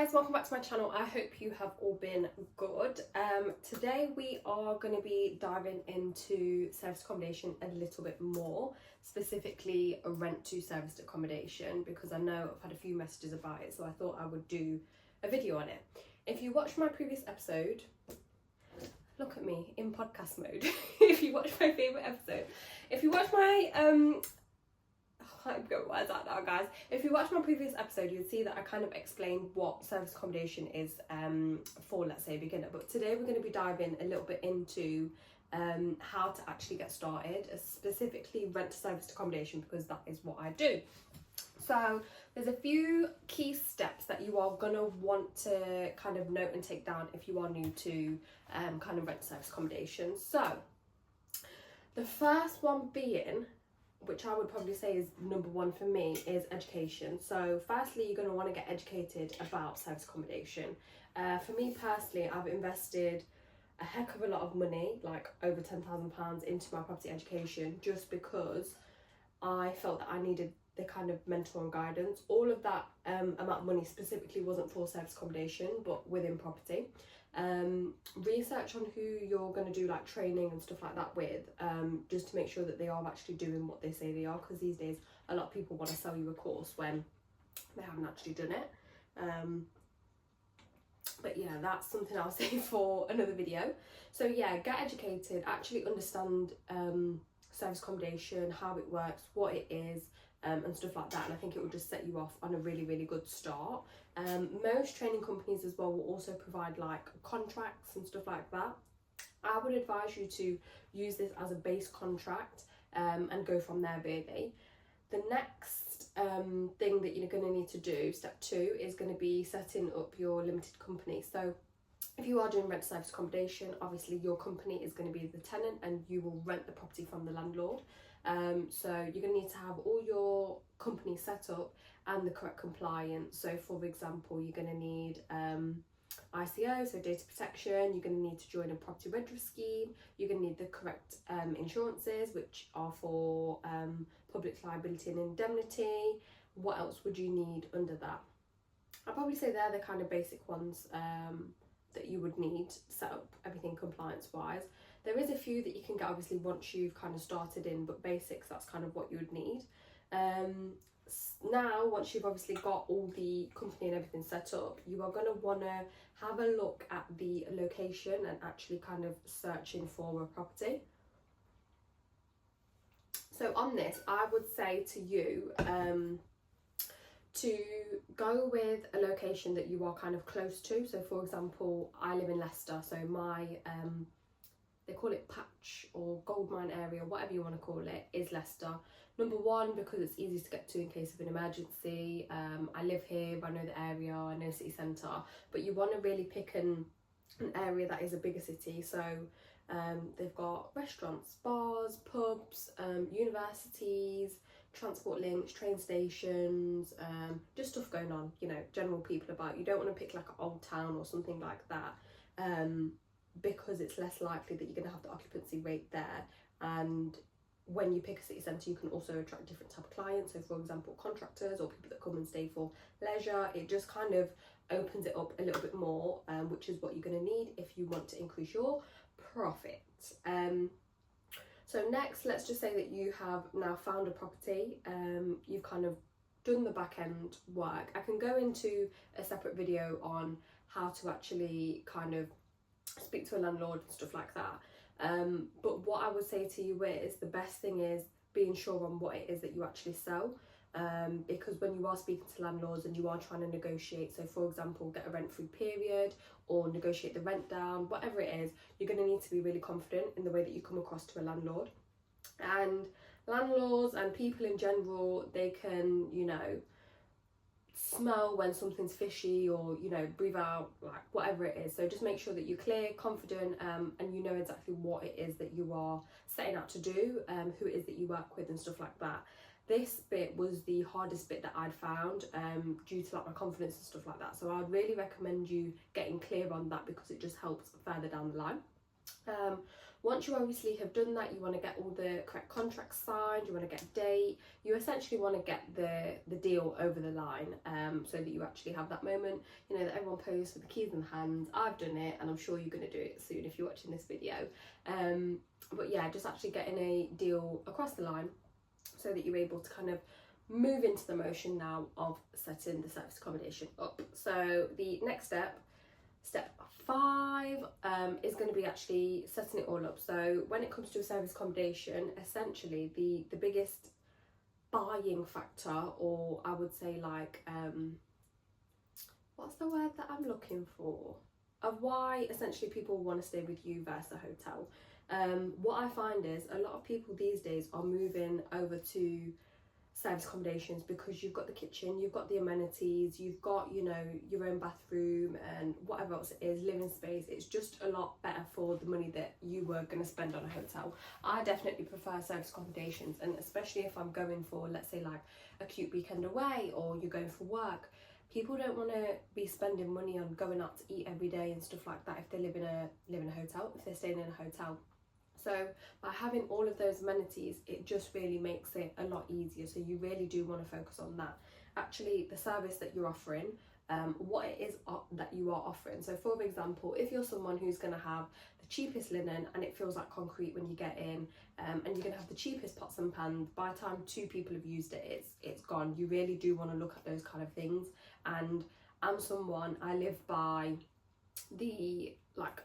guys, welcome back to my channel. I hope you have all been good. Today we are going to be diving into serviced accommodation a little bit more, specifically a rent to serviced accommodation, because I know I've had a few messages about it, so I thought I would do a video on it. If you watched my previous episode, look at me in podcast mode. If you watched my favourite episode, if you watched my I can't go words out now, guys. If you watch my previous episode, you'll see that I kind of explained what service accommodation is for, let's say, a beginner. But today we're going to be diving a little bit into how to actually get started, specifically rent to serviced accommodation, because that is what I do. So there's a few key steps that you are going to want to kind of note and take down if you are new to kind of rent to serviced accommodation. So the first one being, which I would probably say is number one for me, is education. So firstly, you're going to want to get educated about service accommodation. For me personally, I've invested a heck of a lot of money, like over £10,000 into my property education, just because I felt that I needed the kind of mentor and guidance. All of that amount of money specifically wasn't for service accommodation, but within property. Research on who you're going to do like training and stuff like that with, just to make sure that they are actually doing what they say they are, because these days a lot of people want to sell you a course when they haven't actually done it. But yeah, that's something I'll say for another video. So yeah, get educated, actually understand service accommodation, how it works, what it is, and stuff like that, and I think it will just set you off on a really good start. Most training companies as well will also provide like contracts and stuff like that. I would advise you to use this as a base contract and go from there really. The next thing that you're going to need to do, step 2, is going to be setting up your limited company. So if you are doing rent to service accommodation, obviously your company is going to be the tenant and you will rent the property from the landlord. So you're going to need to have all your company set up and the correct compliance. So for example, you're going to need ICO, so data protection. You're going to need to join a property registry scheme. You're going to need the correct insurances, which are for public liability and indemnity. What else would you need under that? I'd probably say they're the kind of basic ones that you would need to set up everything compliance wise. There is a few that you can get obviously once you've kind of started in, but basics, that's kind of what you would need. Now, once you've obviously got all the company and everything set up, you are going to want to have a look at the location and actually kind of searching for a property. So on this, I would say to you to go with a location that you are kind of close to. So for example, I live in Leicester, so my they call it patch or goldmine area, whatever you want to call it, is Leicester. Number one, because it's easy to get to in case of an emergency. I live here, I know the area, I know city centre, but you want to really pick an area that is a bigger city. So they've got restaurants, bars, pubs, universities, transport links, train stations, just stuff going on, you know, general people about. You don't want to pick like an old town or something like that, because it's less likely that you're going to have the occupancy rate there. And when you pick a city centre, you can also attract different type of clients. So for example, contractors or people that come and stay for leisure. It just kind of opens it up a little bit more, which is what you're going to need if you want to increase your profit. So next, let's just say that you have now found a property. You've kind of done the back end work. I can go into a separate video on how to actually kind of speak to a landlord and stuff like that. But what I would say to you is the best thing is being sure on what it is that you actually sell. Because when you are speaking to landlords and you are trying to negotiate, so for example, get a rent-free period or negotiate the rent down, whatever it is, you're going to need to be really confident in the way that you come across to a landlord. And landlords and people in general, they can, you know, smell when something's fishy, or, you know, breathe out, like whatever it is. So just make sure that you're clear, confident, and you know exactly what it is that you are setting out to do, who it is that you work with and stuff like that. This bit was the hardest bit that I'd found, due to like my confidence and stuff like that. So I'd really recommend you getting clear on that, because it just helps further down the line. Once you obviously have done that, you want to get all the correct contracts signed, you want to get a date, you essentially want to get the deal over the line, so that you actually have that moment, you know, that everyone posts with the keys in hand. I've done it, and I'm sure you're going to do it soon if you're watching this video. But yeah, just actually getting a deal across the line so that you're able to kind of move into the motion now of setting the service accommodation up. So the next step 5, is going to be actually setting it all up. So when it comes to a service accommodation, essentially the biggest buying factor, or I would say like, what's the word that I'm looking for, of why essentially people want to stay with you versus a hotel. What I find is a lot of people these days are moving over to service accommodations because you've got the kitchen, you've got the amenities, you've got, you know, your own bathroom and whatever else it is, living space. It's just a lot better for the money that you were going to spend on a hotel. I definitely prefer service accommodations, and especially if I'm going for, let's say, like a cute weekend away, or you're going for work. People don't want to be spending money on going out to eat every day and stuff like that if they live in a hotel, if they're staying in a hotel. So by having all of those amenities, it just really makes it a lot easier. So you really do want to focus on that. Actually, the service that you're offering, what it is that you are offering. So for example, if you're someone who's going to have the cheapest linen and it feels like concrete when you get in, and you're going to have the cheapest pots and pans, by the time 2 people have used it, it's gone. You really do want to look at those kind of things. And I live by the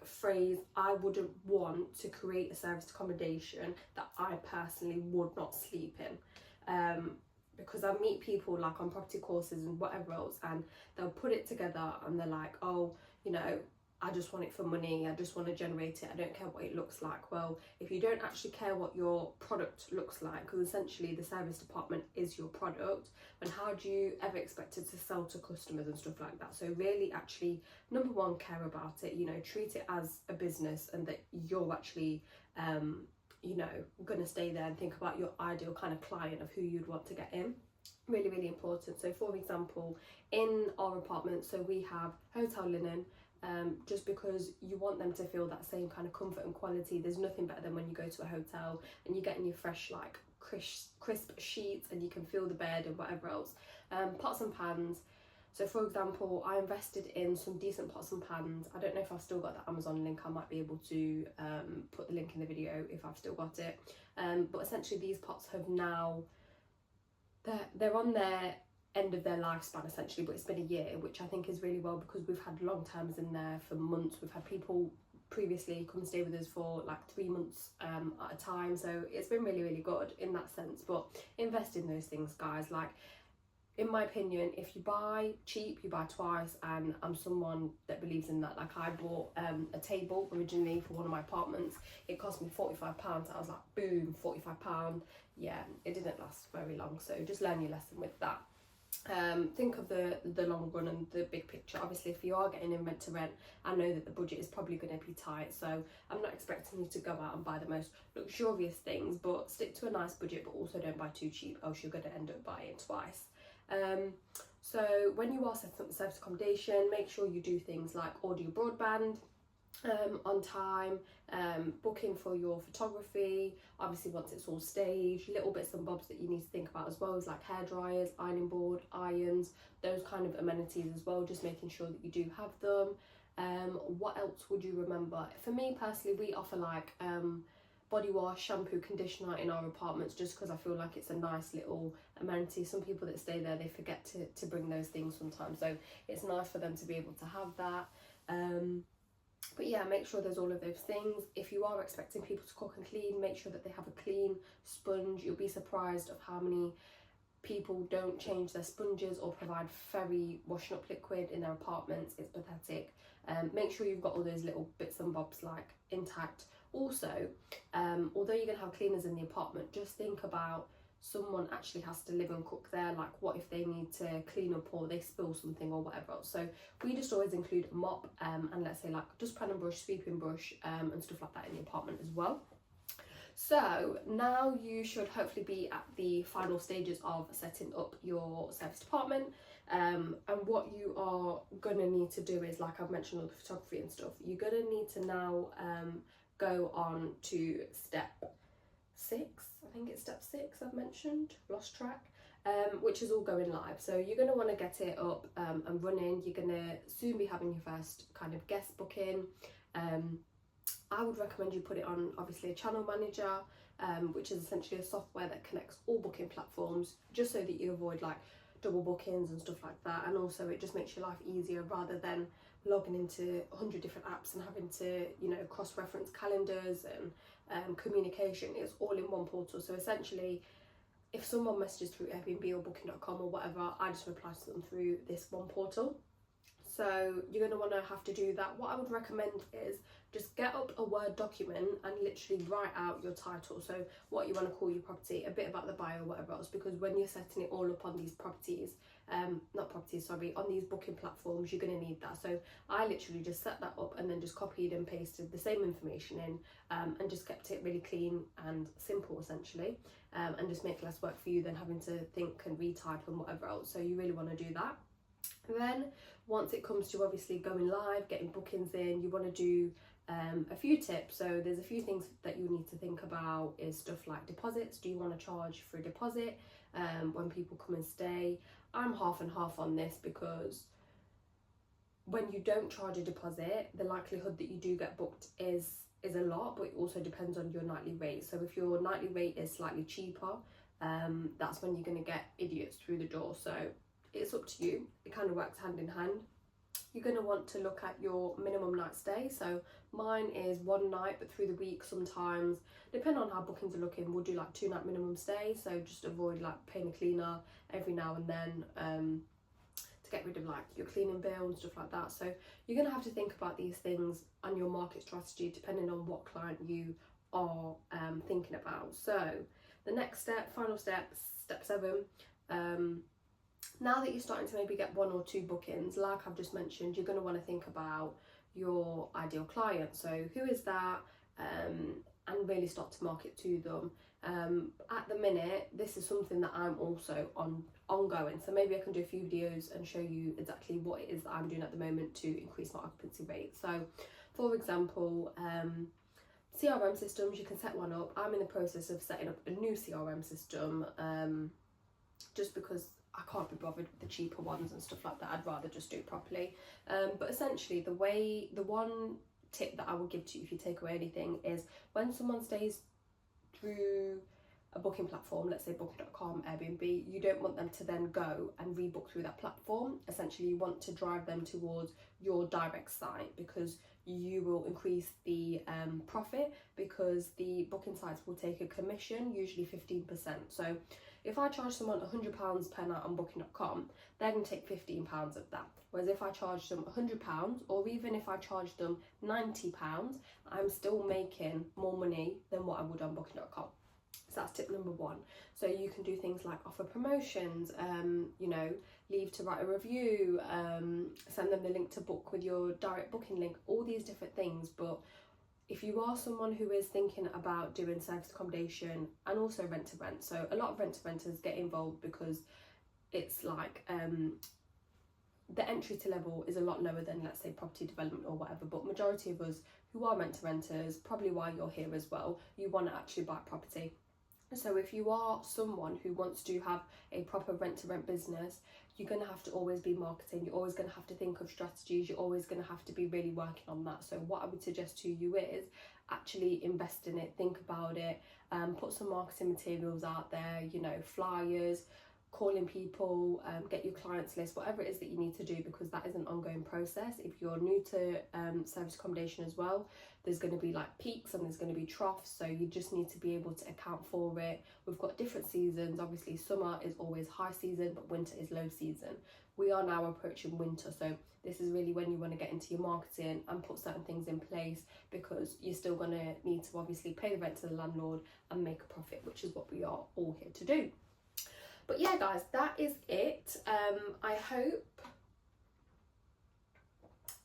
phrase, I wouldn't want to create a service accommodation that I personally would not sleep in, because I meet people like on property courses and whatever else, and they'll put it together and they're like, oh, you know, I just want it for money, I just want to generate it, I don't care what it looks like. Well, if you don't actually care what your product looks like, because essentially the service department is your product, and how do you ever expect it to sell to customers and stuff like that? So really actually, number one, care about it, you know, treat it as a business, and that you're actually you know, gonna stay there, and think about your ideal kind of client of who you'd want to get in. Really, really important. So for example, in our apartment, so we have hotel linen, just because you want them to feel that same kind of comfort and quality. There's nothing better than when you go to a hotel and you're getting your fresh, like crisp sheets, and you can feel the bed and whatever else. Pots and pans. So for example, I invested in some decent pots and pans. I don't know if I've still got the Amazon link. I might be able to put the link in the video if I've still got it. But essentially these pots have now, they're on their end of their lifespan essentially, but it's been a year, which I think is really well, because we've had long terms in there for months. We've had people previously come and stay with us for like 3 months at a time, so it's been really, really good in that sense. But invest in those things, guys. Like, in my opinion, if you buy cheap, you buy twice, and I'm someone that believes in that. Like, I bought a table originally for one of my apartments. It cost me £45. I was like, boom, £45. Yeah, it didn't last very long, so just learn your lesson with that. Think of the long run and the big picture. Obviously, if you are getting in rent to rent, I know that the budget is probably going to be tight, so I'm not expecting you to go out and buy the most luxurious things, but stick to a nice budget, but also don't buy too cheap, else you're going to end up buying twice. So when you are setting up the service accommodation, make sure you do things like order your broadband on time, booking for your photography, obviously once it's all staged. Little bits and bobs that you need to think about as well is like hair dryers, ironing board, irons, those kind of amenities as well, just making sure that you do have them. What else would you remember? For me personally, we offer like body wash, shampoo, conditioner in our apartments, just because I feel like it's a nice little amenity. Some people that stay there, they forget to bring those things sometimes, so it's nice for them to be able to have that. But yeah, make sure there's all of those things. If you are expecting people to cook and clean, make sure that they have a clean sponge. You'll be surprised of how many people don't change their sponges or provide fairy washing up liquid in their apartments. It's pathetic. Make sure you've got all those little bits and bobs like intact. Also, although you're going to have cleaners in the apartment, just think about someone actually has to live and cook there. Like, what if they need to clean up or they spill something or whatever else? So we just always include a mop and let's say like dustpan and brush, sweeping brush, and stuff like that in the apartment as well. So now you should hopefully be at the final stages of setting up your service department. And what you are gonna need to do is, like I've mentioned, all the photography and stuff, you're gonna need to now go on to step 6. I think it's step 6 I've mentioned, lost track, which is all going live. So you're going to want to get it up and running. You're going to soon be having your first kind of guest booking. I would recommend you put it on obviously a channel manager, which is essentially a software that connects all booking platforms, just so that you avoid like double bookings and stuff like that. And also it just makes your life easier rather than logging into 100 different apps and having to, you know, cross-reference calendars and communication. It's all in one portal. So essentially, if someone messages through Airbnb or booking.com or whatever, I just reply to them through this one portal. So you're going to want to have to do that. What I would recommend is just get up a Word document and literally write out your title. So what you want to call your property, a bit about the bio, whatever else, because when you're setting it all up on these properties, on these booking platforms, you're going to need that. So I literally just set that up and then just copied and pasted the same information in, and just kept it really clean and simple essentially, and just make less work for you than having to think and retype and whatever else. So you really want to do that. Then once it comes to obviously going live, getting bookings in, you want to do a few tips. So there's a few things that you need to think about, is stuff like deposits. Do you want to charge for a deposit when people come and stay? I'm half and half on this, because when you don't charge a deposit, the likelihood that you do get booked is a lot, but it also depends on your nightly rate. So if your nightly rate is slightly cheaper, that's when you're going to get idiots through the door. So it's up to you. It kind of works hand in hand. You're going to want to look at your minimum night stay. So mine is 1 night, but through the week sometimes, depending on how bookings are looking, we'll do like 2-night minimum stay. So just avoid like paying a cleaner every now and then to get rid of like your cleaning bill and stuff like that. So you're going to have to think about these things on your market strategy depending on what client you are thinking about. So the next step, final step, step 7. Now that you're starting to maybe get 1 or 2 bookings, like I've just mentioned, you're going to want to think about your ideal client. So who is that, and really start to market to them. At the minute, this is something that I'm also ongoing. So maybe I can do a few videos and show you exactly what it is that I'm doing at the moment to increase my occupancy rate. So for example, CRM systems, you can set one up. I'm in the process of setting up a new CRM system, just because I can't be bothered with the cheaper ones and stuff like that. I'd rather just do it properly. But essentially, the one tip that I will give to you if you take away anything is, when someone stays through a booking platform, let's say booking.com, Airbnb, you don't want them to then go and rebook through that platform. Essentially, you want to drive them towards your direct site, because you will increase the profit, because the booking sites will take a commission, usually 15%. So if I charge someone £100 per night on booking.com, they're going to take £15 of that. Whereas if I charge them £100, or even if I charge them £90, I'm still making more money than what I would on booking.com. So that's tip number 1. So you can do things like offer promotions, you know, leave to write a review, send them the link to book with your direct booking link, all these different things. But if you are someone who is thinking about doing service accommodation and also rent to rent, so a lot of rent to renters get involved because it's like the entry to level is a lot lower than, let's say, property development or whatever. But majority of us who are rent to renters, probably why you're here as well, you want to actually buy property. So if you are someone who wants to have a proper rent to rent business, you're going to have to always be marketing. You're always going to have to think of strategies. You're always going to have to be really working on that. So what I would suggest to you is actually invest in it, think about it, put some marketing materials out there, you know, flyers, calling people, get your clients list, whatever it is that you need to do, because that is an ongoing process. If you're new to service accommodation as well, there's going to be like peaks and there's going to be troughs, so you just need to be able to account for it. We've got different seasons. Obviously summer is always high season, but winter is low season. We are now approaching winter, so this is really when you want to get into your marketing and put certain things in place, because you're still going to need to obviously pay the rent to the landlord and make a profit, which is what we are all here to do. But yeah, guys, that is it. I hope,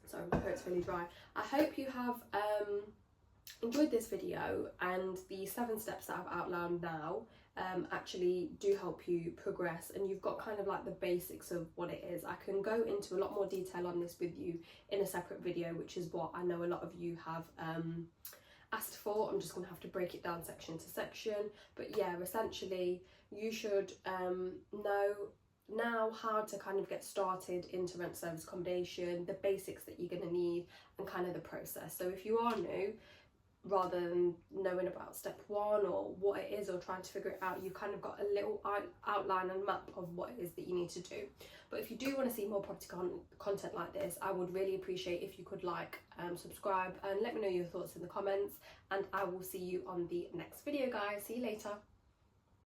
sorry, my throat's really dry. I hope you have enjoyed this video, and the 7 steps that I've outlined now actually do help you progress, and you've got kind of like the basics of what it is. I can go into a lot more detail on this with you in a separate video, which is what I know a lot of you have asked for. I'm just going to have to break it down section to section. But yeah, essentially you should know now how to kind of get started into rent service accommodation, the basics that you're going to need, and kind of the process. So if you are new, rather than knowing about step one or what it is or trying to figure it out, you've kind of got a little outline and map of what it is that you need to do. But if you do want to see more property content like this, I would really appreciate if you could like, subscribe, and let me know your thoughts in the comments, and I will see you on the next video, guys. See you later.